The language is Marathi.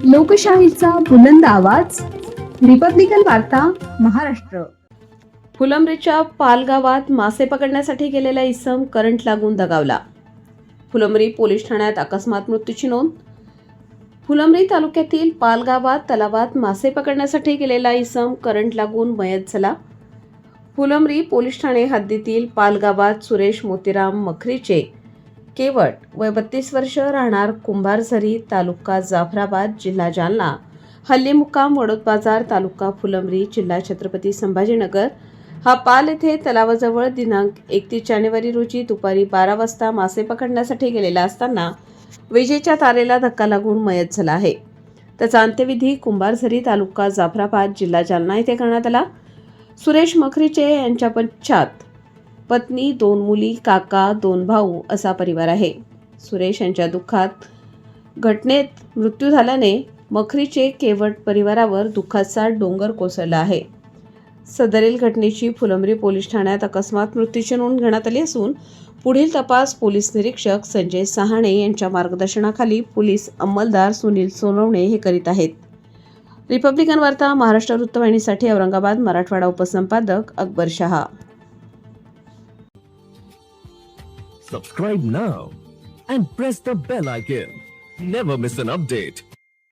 लोकशाहीचा बुलंद आवाज, रिपब्लिकन वार्ता, महाराष्ट्र. फुलंब्रीच्या पाल गावात मासे पकडण्यासाठी गेलेला इसम करंट लागून दगावला. फुलंब्री पोलीस ठाण्यात अकस्मात मृत्यूची नोंद. फुलंब्री तालुक्यातील पाल गावात तलावात मासे पकडण्यासाठी गेलेला इसम करंट लागून मयत झाला. फुलंब्री पोलीस ठाणे हद्दीतील पाल गावात सुरेश मोतीराम मखरीचे केवट वय 32 वर्ष, राहणार कुंभारझरी, तालुका जाफराबाद, जिल्हा जालना, हल्ली मुक्काम वडोद बाजार, तालुका फुलंब्री, जिल्हा छत्रपती संभाजीनगर हा पाल येथे तलावाजवळ दिनांक 31 जानेवारी रोजी दुपारी 12 वाजता मासे पकडण्यासाठी गेलेला असताना विजेच्या तारेला धक्का लागून मयत झाला आहे. त्याचा अंत्यविधी कुंभारझरी, तालुका जाफराबाद, जिल्हा जालना येथे करण्यात आला. सुरेश मखरीचे यांच्या पश्चात पत्नी, 2 मुली, काका, 2 भाऊ असा परिवार आहे. सुरेश यांच्या दुःखात घटनेत मृत्यू झाल्याने मखरीचे केवट परिवारावर दुःखाचा डोंगर कोसळला आहे. सदरील घटनेची फुलंब्री पोलीस ठाण्यात अकस्मात मृत्यूची नोंद घेण्यात आली असून पुढील तपास पोलीस निरीक्षक संजय सहाणे यांच्या मार्गदर्शनाखाली पोलीस अंमलदार सुनील सोनवणे हे करीत आहेत. रिपब्लिकन वार्ता, Maharashtra वृत्तवाहिनीसाठी Aurangabad, Marathwada उपसंपादक Akbar Shah. Subscribe now and press the bell icon. Never miss an update.